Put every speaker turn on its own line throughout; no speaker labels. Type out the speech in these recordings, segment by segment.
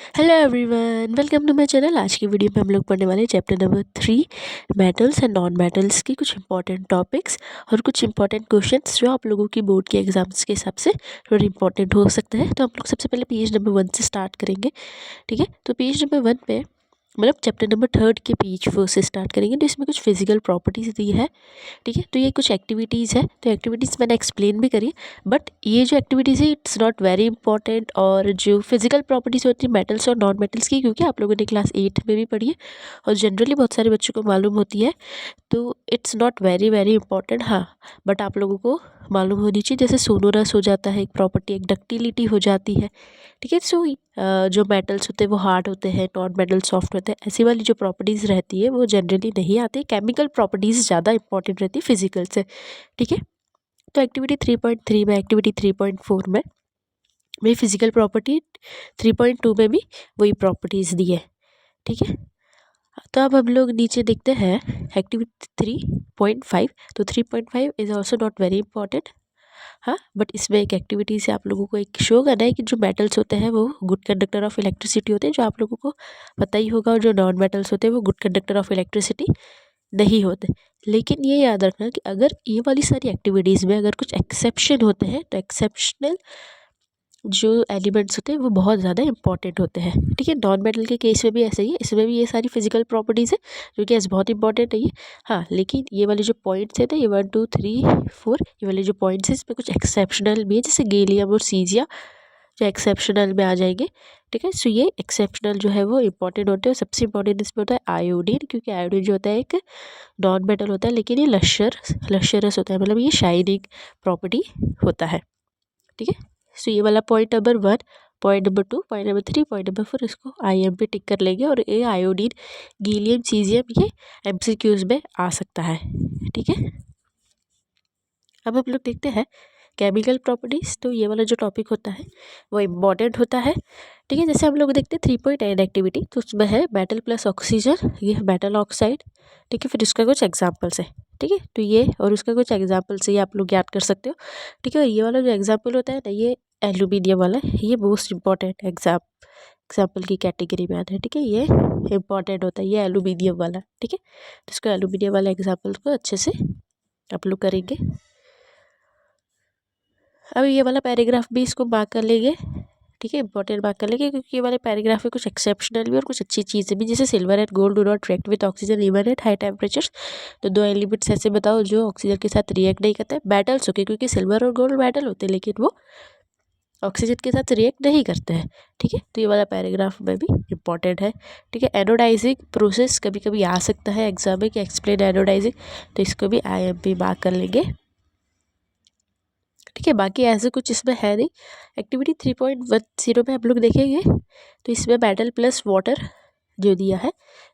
Hello everyone, welcome to my channel. आज की video में हम लोग पढ़ने वाले हैं chapter number 3 metals and non metals की कुछ इंपॉर्टेंट टॉपिक्स और कुछ इंपॉर्टेंट क्वेश्चंस जो आप लोगों की बोर्ड के एग्जाम्स के हिसाब से थोड़े इंपॉर्टेंट हो सकते हैं। तो हम लोग सबसे पहले पेज नंबर 1 से स्टार्ट करेंगे। ठीक है, तो पेज नंबर 1 पे मतलब चैप्टर नंबर 3 के पेज 4 से स्टार्ट करेंगे। तो इसमें कुछ फिजिकल प्रॉपर्टीज दी है। ठीक है, तो ये कुछ एक्टिविटीज़ है। तो एक्टिविटीज़ मैंने एक्सप्लेन भी करी, बट ये जो एक्टिविटीज़ है इट्स नॉट वेरी इंपॉर्टेंट। और जो फिजिकल प्रॉपर्टीज़ होती है मेटल्स और नॉन मेटल्स की, क्योंकि आप लोगों ने क्लास 8 में भी पढ़ी है और जनरली बहुत सारे बच्चों को मालूम होती है, तो it's not very very important. हाँ, बट आप लोगों को मालूम होनी चाहिए। जैसे सोनोरस हो जाता है एक प्रॉपर्टी, एक डक्टिलिटी हो जाती है। ठीक है, सो जो मेटल्स होते हैं वो हार्ड होते हैं, नॉन मेटल सॉफ्ट होते हैं। ऐसी वाली जो प्रॉपर्टीज़ रहती है वो जनरली नहीं आती। केमिकल प्रॉपर्टीज़ ज़्यादा इंपॉर्टेंट रहती है फिजिकल से। ठीक है, तो एक्टिविटी 3.3 में, एक्टिविटी 3.4 में वही फिजिकल प्रॉपर्टी, 3.2 में भी वही प्रॉपर्टीज़ दी है। ठीक है, तो अब हम लोग नीचे देखते हैं एक्टिविटी 3.5। तो 3.5 is also not very important. हाँ, बट इसमें एक एक्टिविटी से आप लोगों को एक शो करना है कि जो मेटल्स होते हैं वो गुड कंडक्टर ऑफ इलेक्ट्रिसिटी होते हैं, जो आप लोगों को पता ही होगा। और जो नॉन मेटल्स होते हैं वो गुड कंडक्टर ऑफ इलेक्ट्रिसिटी नहीं होते। लेकिन ये याद रखना कि अगर ये वाली सारी एक्टिविटीज़ में अगर कुछ एक्सेप्शन होते हैं तो एक्सेप्शनल जो एलिमेंट्स होते हैं वो बहुत ज़्यादा इंपॉर्टेंट होते हैं। ठीक है, नॉन मेटल के केस में भी ऐसा ही है। इसमें भी ये सारी फिजिकल प्रॉपर्टीज़ है जो कि ऐसे बहुत इंपॉर्टेंट है ये। हाँ, लेकिन ये वाले जो पॉइंट्स हैं, ये 1 2 3 4 ये वाले जो पॉइंट्स हैं इसमें कुछ एक्सेप्शनल भी है, जैसे गैलियम और सीजिया जो एक्सेप्शनल में आ जाएंगे। ठीक है, सो ये एक्सेप्शनल जो है वो इंपॉर्टेंट होते हैं। सबसे इंपॉर्टेंट इसमें होता है आयोडीन, क्योंकि आयोडीन जो होता है एक नॉन मेटल होता है, लेकिन ये लश्शरस होता है, मतलब ये शाइनिंग प्रॉपर्टी होता है। ठीक है, सो ये वाला point number 1, point number 2, point number 3, point number 4 इसको IM पे टिक कर लेंगे। और ये आयोडीन, गैलियम, सीजियम ये MCQs में आ सकता है। ठीक है, अब हम लोग देखते हैं केमिकल प्रॉपर्टीज़। तो ये वाला जो टॉपिक होता है वो इम्पॉर्टेंट होता है। ठीक है, जैसे हम लोग देखते हैं 3.9 एक्टिविटी, तो उसमें है मेटल प्लस ऑक्सीजन, ये है मेटल ऑक्साइड। ठीक है, फिर उसका कुछ एग्जाम्पल्स है। ठीक है, तो ये और उसका कुछ एग्जाम्पल्स है, ये आप लोग याद कर सकते हो। ठीक है, ये वाला जो एग्जाम्पल होता है ना, ये एल्यूमिनियम वाला है, ये मोस्ट इंपॉर्टेंट एग्जाम्पल की कैटेगरी में आता है। ठीक है, ये इंपॉर्टेंट होता है, ये एल्यूमिनियम वाला। ठीक है, तो इसको एल्यूमिनियम वाला एग्जाम्पल को अच्छे से आप लोग करेंगे। अब ये वाला पैराग्राफ भी इसको मार्क कर लेंगे। ठीक है, इंपॉर्टेंट मार्क कर लेंगे, क्योंकि ये वाले पैराग्राफ में कुछ एक्सेप्शनल भी और कुछ अच्छी चीज़ें भी, जैसे silver and gold do not react with oxygen even at high temperatures. तो दो एलिमेंट्स ऐसे बताओ जो ऑक्सीजन के साथ रिएक्ट नहीं करते। मेटल्स ओके, क्योंकि सिल्वर और गोल्ड मेटल होते हैं लेकिन वो ऑक्सीजन के साथ रिएक्ट नहीं करते हैं। ठीक है, तो ये वाला पैराग्राफ में भी इंपॉर्टेंट है। ठीक है, एनोडाइजिंग प्रोसेस कभी कभी आ सकता है एग्जाम में कि एक्सप्लेन एनोडाइजिंग, तो इसको भी IMP मार्क कर लेंगे। ठीक है, बाकी ऐसे कुछ इसमें है नहीं। एक्टिविटी 3.10 में हम लोग देखेंगे, तो इसमें मेटल प्लस वाटर जो दिया है,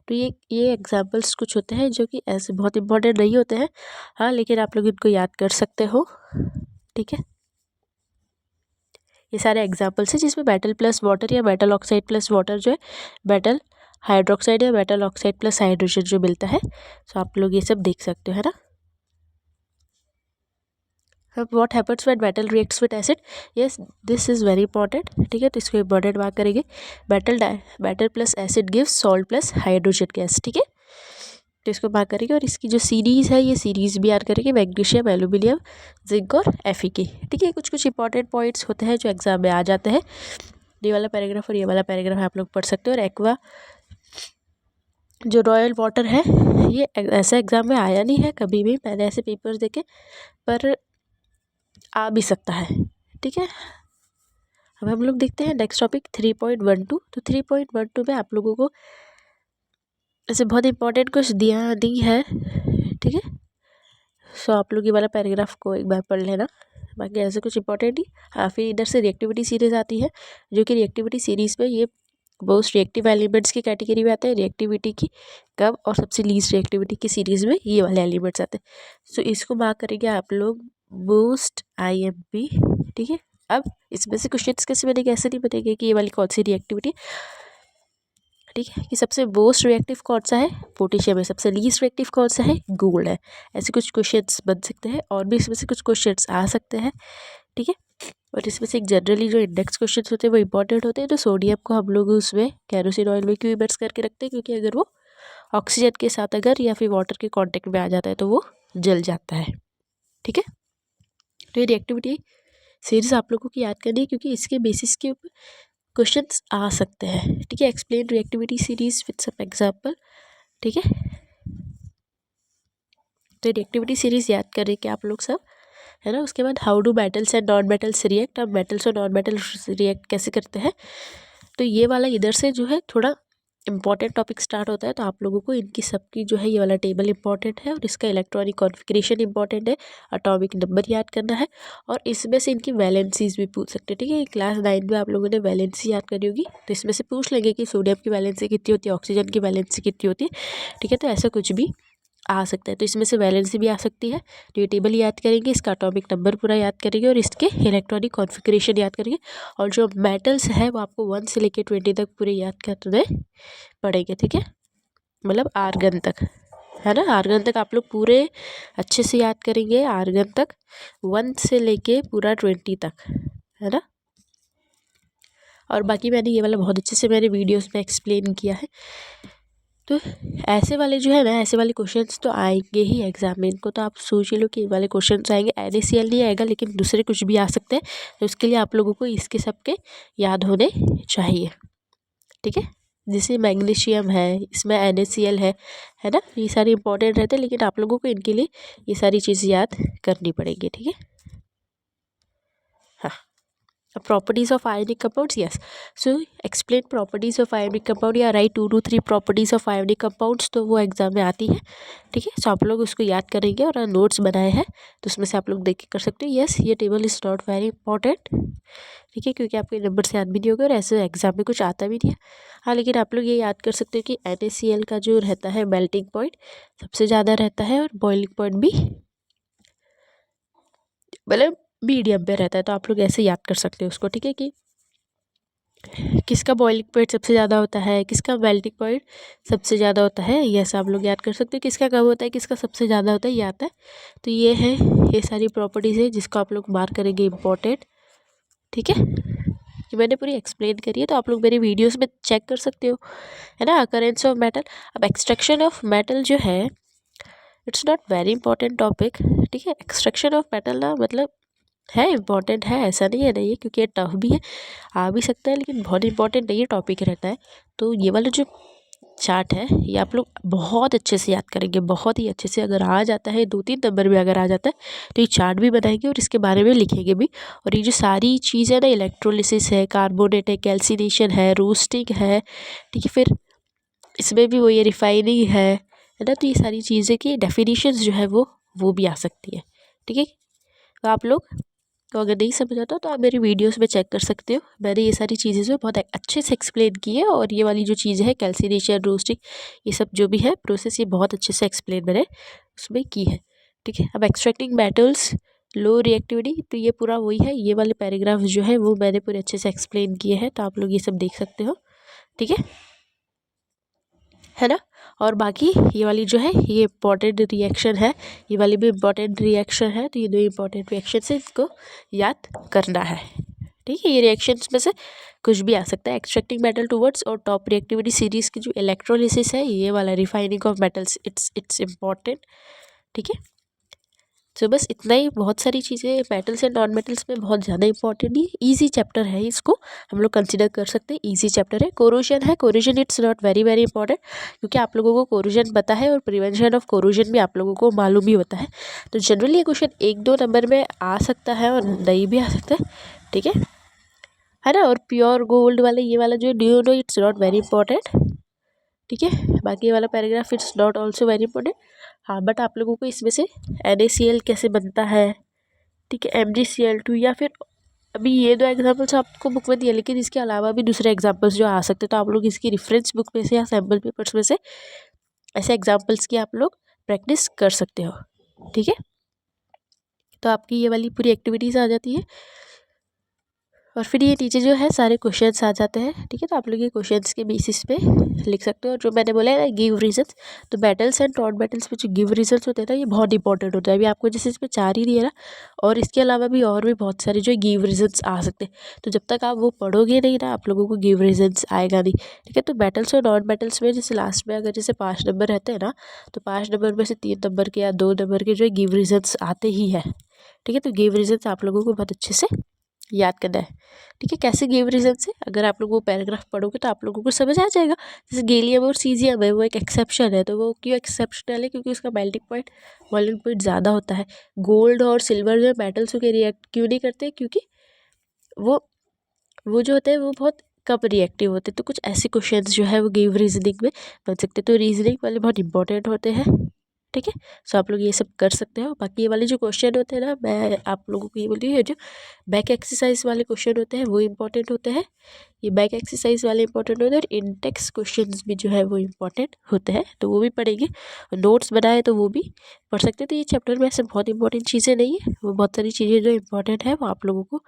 तो ये एग्जाम्पल्स कुछ होते हैं जो कि ऐसे बहुत इंपॉर्टेंट नहीं होते हैं। हाँ, लेकिन आप लोग इनको याद कर सकते हो। ठीक है, ये सारे एग्जाम्पल्स हैं जिसमें मेटल प्लस वाटर या मेटल ऑक्साइड प्लस वाटर जो है मेटल हाइड्रोक्साइड या मेटल ऑक्साइड प्लस हाइड्रोजन जो मिलता है, तो आप लोग ये सब देख सकते हो, है ना। What happens when metal reacts with acid, yes this is very important. ठीक है, तो इसको इंपॉर्टेंट मार्क करेंगे। Metal plus acid gives salt plus hydrogen gas. ठीक है, तो इसको मार्क करेंगे। और इसकी जो सीरीज़ है ये सीरीज़ भी याद करेंगे, मैग्नीशियम, एल्यूमिनियम, जिंक और Fe। ठीक है, कुछ कुछ इंपॉर्टेंट पॉइंट्स होते हैं जो एग्जाम में आ जाते हैं। ये वाला पैराग्राफ और ये वाला पैराग्राफ आप लोग पढ़ सकते हो। और एक्वा जो रॉयल वाटर है, ये ऐसा एग्जाम में आया नहीं है कभी भी, मैंने ऐसे पेपर्स देखे, पर आ भी सकता है। ठीक है, अब हम लोग देखते हैं नेक्स्ट टॉपिक 3.12। तो 3.12 में आप लोगों को ऐसे बहुत इंपॉर्टेंट कुछ दिया नहीं है। ठीक है, सो आप लोग ये वाला पैराग्राफ को एक बार पढ़ लेना, बाकी ऐसे कुछ इंपॉर्टेंट नहीं। हाँ, फिर इधर से रिएक्टिविटी सीरीज आती है, जो कि रिएक्टिविटी सीरीज में ये मोस्ट रिएक्टिव एलिमेंट्स की कैटेगरी में आते हैं। रिएक्टिविटी की कम और सबसे लीस्ट रिएक्टिविटी की सीरीज में ये वाले एलिमेंट्स आते हैं। सो इसको मार्क करेंगे आप लोग मोस्ट IMP। ठीक है, अब इसमें से क्वेश्चंस कैसे बनेंगे, ऐसे नहीं बनेंगे कि ये वाली कौन सी रिएक्टिविटी। ठीक है, कि सबसे मोस्ट रिएक्टिव कौन सा है, पोटेशियम है। सबसे लीस्ट रिएक्टिव कौन सा है, गोल्ड है। ऐसे कुछ क्वेश्चंस बन सकते हैं और भी इसमें से कुछ क्वेश्चंस आ सकते हैं। ठीक है, और इसमें से एक जनरली जो इंडेक्स क्वेश्चन होते हैं वो इंपॉर्टेंट होते हैं। तो सोडियम को हम लोग उसमें केरोसिन ऑयल में क्यों इमर्स करके रखते हैं, क्योंकि अगर वो ऑक्सीजन के साथ अगर या फिर वाटर के कांटेक्ट में आ जाता है तो वो जल जाता है। ठीक है, तो ये रिएक्टिविटी सीरीज आप लोगों को याद करनी है, क्योंकि इसके बेसिस के ऊपर क्वेश्चंस आ सकते हैं। ठीक है, explain reactivity series with some example. ठीक है, तो रिएक्टिविटी सीरीज याद करेंगे आप लोग सब, है ना। उसके बाद how do metals and non metals react, अब मेटल्स और नॉन मेटल्स रिएक्ट कैसे करते हैं। तो ये वाला इधर से जो है थोड़ा इंपॉर्टेंट टॉपिक स्टार्ट होता है। तो आप लोगों को इनकी सबकी जो है ये वाला टेबल इंपॉर्टेंट है, और इसका इलेक्ट्रॉनिक कॉन्फ़िगरेशन इंपॉर्टेंट है, एटॉमिक नंबर याद करना है, और इसमें से इनकी वैलेंसीज भी पूछ सकते हैं। ठीक है, क्लास 9 में आप लोगों ने वैलेंसी याद करी होगी, तो इसमें से पूछ लेंगे कि सोडियम की वैलेंसी कितनी होती है, ऑक्सीजन की वैलेंसी कितनी होती है। ठीक है, तो ऐसा कुछ भी आ सकता है। तो इसमें से वैलेंसी भी आ सकती है। तो ये टेबल याद करेंगे, इसका एटॉमिक नंबर पूरा याद करेंगे, और इसके इलेक्ट्रॉनिक कॉन्फ़िगरेशन याद करेंगे। और जो मेटल्स है वो आपको 1 से लेकर 20 तक पूरे याद करने पड़ेंगे। ठीक है, मतलब आर्गन तक, है ना। आर्गन तक आप लोग पूरे अच्छे से याद करेंगे, आर्गन तक 1 से लेके पूरा 20 तक, है ना। और बाकी मैंने ये वाला बहुत अच्छे से मेरे वीडियोस में एक्सप्लेन किया है। तो ऐसे वाले जो है ना, ऐसे वाले क्वेश्चंस तो आएंगे ही एग्जाम में। इनको तो आप सोच ही लो कि ये वाले क्वेश्चंस आएंगे। NaCl नहीं आएगा, लेकिन दूसरे कुछ भी आ सकते हैं। तो उसके लिए आप लोगों को इसके सबके याद होने चाहिए। ठीक है, जैसे मैग्नीशियम है, इसमें NaCl है ना। ये सारे इंपॉर्टेंट रहते हैं, लेकिन आप लोगों को इनके लिए ये सारी चीज़ याद करनी पड़ेगी। ठीक है, हाँ। Properties of ionic compounds, yes. So explain properties of ionic compound, या write 2 to 3 properties of ionic compounds. तो वो एग्जाम में आती है। ठीक है, सो आप लोग उसको याद करेंगे, और नोट्स बनाए हैं तो उसमें से आप लोग देख के कर सकते हो। यस, ये table is not very important. ठीक है, क्योंकि आपके नंबर से याद भी नहीं होगा, और ऐसे एग्जाम में कुछ आता भी नहीं है। हाँ, लेकिन आप लोग ये याद कर सकते हो कि NaCl का जो रहता है मेल्टिंग पॉइंट सबसे ज़्यादा रहता है, और बॉइलिंग पॉइंट भी मतलब मीडियम पे रहता है। तो आप लोग ऐसे याद कर सकते हो उसको। ठीक है, कि किसका बॉइलिंग पॉइंट सबसे ज़्यादा होता है, किसका मेल्टिंग पॉइंट सबसे ज़्यादा होता है, ये सब आप लोग याद कर सकते हो। किसका कम होता है, किसका सबसे ज़्यादा होता है, ये आता है। तो ये है, ये सारी प्रॉपर्टीज़ है जिसको आप लोग मार्क करेंगे इंपॉर्टेंट। ठीक है, कि मैंने पूरी एक्सप्लेन करी है, तो आप लोग मेरे वीडियोस में चेक कर सकते हो, है ना। अकरेंस ऑफ मेटल, अब एक्सट्रैक्शन ऑफ मेटल जो है it's not very important topic. ठीक है, एक्सट्रैक्शन ऑफ मेटल ना मतलब है इम्पॉर्टेंट है, ऐसा नहीं है नहीं है, क्योंकि ये टफ भी है, आ भी सकता है, लेकिन बहुत इंपॉर्टेंट नहीं है टॉपिक रहता है। तो ये वाला जो चार्ट है ये आप लोग बहुत अच्छे से याद करेंगे, बहुत ही अच्छे से। अगर आ जाता है 2-3 नंबर में अगर आ जाता है तो ये चार्ट भी बनाएंगे और इसके बारे में लिखेंगे भी। और ये जो सारी चीज़ है ना, इलेक्ट्रोलिसिस है, कार्बोनेट है, कैल्सिनेशन है, रोस्टिंग है, ठीक है, फिर इसमें भी वो ये रिफाइनिंग है ना। तो ये सारी चीज़ें की डेफिनेशंस जो है वो भी आ सकती है। ठीक है, तो आप लोग तो अगर नहीं समझ आता तो आप मेरी वीडियोस में चेक कर सकते हो। मैंने ये सारी चीज़ें जो बहुत अच्छे से एक्सप्लेन की है, और ये वाली जो चीज़ है कैल्सिनेशन, रोस्टिंग, ये सब जो भी है प्रोसेस, ये बहुत अच्छे से एक्सप्लेन मैंने उसमें की है। ठीक है, अब एक्सट्रैक्टिंग मेटल्स, लो रिएक्टिविटी, तो ये पूरा वही है। ये वाले पैराग्राफ जो है वो मैंने पूरे अच्छे से एक्सप्लेन किए हैं, तो आप लोग ये सब देख सकते हो। ठीक है ना। और बाकी ये वाली जो है ये इंपॉर्टेंट रिएक्शन है, ये वाली भी इंपॉर्टेंट रिएक्शन है। तो ये 2 इंपॉर्टेंट रिएक्शन से इसको याद करना है। ठीक है, ये रिएक्शंस में से कुछ भी आ सकता है। एक्सट्रैक्टिंग मेटल टूवर्ड्स, और टॉप रिएक्टिविटी सीरीज की जो इलेक्ट्रोलिसिस है, ये वाला refining of metals, it's important. ठीक है, तो बस इतना ही। बहुत सारी चीज़ें मेटल्स एंड नॉन मेटल्स में बहुत ज़्यादा इंपॉर्टेंट नहीं है, ईजी चैप्टर है, इसको हम लोग कंसिडर कर सकते हैं, ईजी चैप्टर है। कोरोजन है, corrosion it's not very very important, क्योंकि आप लोगों को कोरोजन पता है, और प्रिवेंशन ऑफ कोरोजन भी आप लोगों को मालूम ही होता है। तो जनरली ये क्वेश्चन 1-2 नंबर में आ सकता है, और नहीं भी आ सकता है। ठीक है ना। और प्योर गोल्ड वाले ये वाला जो do you know, it's not very important. ठीक है, बाकी ये वाला paragraph it's not also very important. हाँ, बट आप लोगों को इसमें से NaCl कैसे बनता है, ठीक है, MgCl2, या फिर अभी ये 2 एग्जाम्पल्स आपको बुक में दिए, लेकिन इसके अलावा भी दूसरे एग्जाम्पल्स जो आ सकते हैं, तो आप लोग इसकी रेफरेंस बुक में से या सैम्पल पेपर्स में से ऐसे एग्जाम्पल्स की आप लोग प्रैक्टिस कर सकते हो। ठीक है, तो आपकी ये वाली पूरी एक्टिविटीज़ आ जाती है। और फिर ये नीचे जो है सारे क्वेश्चंस आ जाते हैं, ठीक है। तो आप लोग ये क्वेश्चंस के बेसिस पे लिख सकते हो। जो मैंने बोला है ना गिव रीजंस, तो बैटल्स एंड नॉन बैटल्स में जो गिव रीजंस होते हैं ना, ये बहुत इंपॉर्टेंट होता है। अभी आपको जैसे इसमें 4 ही दिए ना, और इसके अलावा भी और भी बहुत सारे जो गिव रीजंस आ सकते हैं। तो जब तक आप वो पढ़ोगे नहीं ना, आप लोगों को गिव रीजंस आएगा नहीं, ठीक है। तो बैटल्स और नॉन बैटल्स में जैसे लास्ट में अगर जैसे 5 नंबर रहते हैं ना, तो 5 नंबर में से 3 नंबर के या 2 नंबर के जो है गिव रीजंस आते ही है, ठीक है। तो गिव रीजंस आप लोगों को बहुत अच्छे से याद करना है, ठीक है। कैसे गिव रीजन से, अगर आप लोग वो पैराग्राफ पढ़ोगे तो आप लोगों को समझ आ जाएगा। जैसे गैलियम और सीजियम है, वो एक एक्सेप्शन है। तो वो क्यों एक्सेप्शनल है? क्योंकि उसका मेल्टिंग पॉइंट, बॉइलिंग पॉइंट ज़्यादा होता है। गोल्ड और सिल्वर जो मेटल्स के रिएक्ट क्यों नहीं करते? क्योंकि वो वो जो होते हैं वो बहुत कम रिएक्टिव होते हैं। तो कुछ ऐसे क्वेश्चंस जो है वो गिव रीजनिंग में बन सकते हैं। तो रीजनिंग वाले बहुत इंपॉर्टेंट होते हैं, ठीक है। सो आप लोग ये सब कर सकते हो। बाकी ये वाले जो क्वेश्चन होते हैं ना, मैं आप लोगों को ये बोल रही हूँ, जो बैक एक्सरसाइज वाले क्वेश्चन होते हैं वो इंपॉर्टेंट होते हैं। ये बैक एक्सरसाइज वाले इंपॉर्टेंट होते हैं, और इंडेक्स क्वेश्चंस भी जो है वो इंपॉर्टेंट होते हैं। तो वो भी पढ़ेंगे, और नोट्स बनाए तो वो भी पढ़ सकते हैं। तो ये चैप्टर में ऐसे बहुत इंपॉर्टेंट चीज़ें नहीं है, वो बहुत सारी चीज़ें जो इंपॉर्टेंट है वो आप लोगों को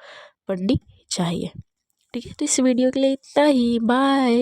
पढ़नी चाहिए, ठीक है। तो इस वीडियो के लिए इतना ही, बाय।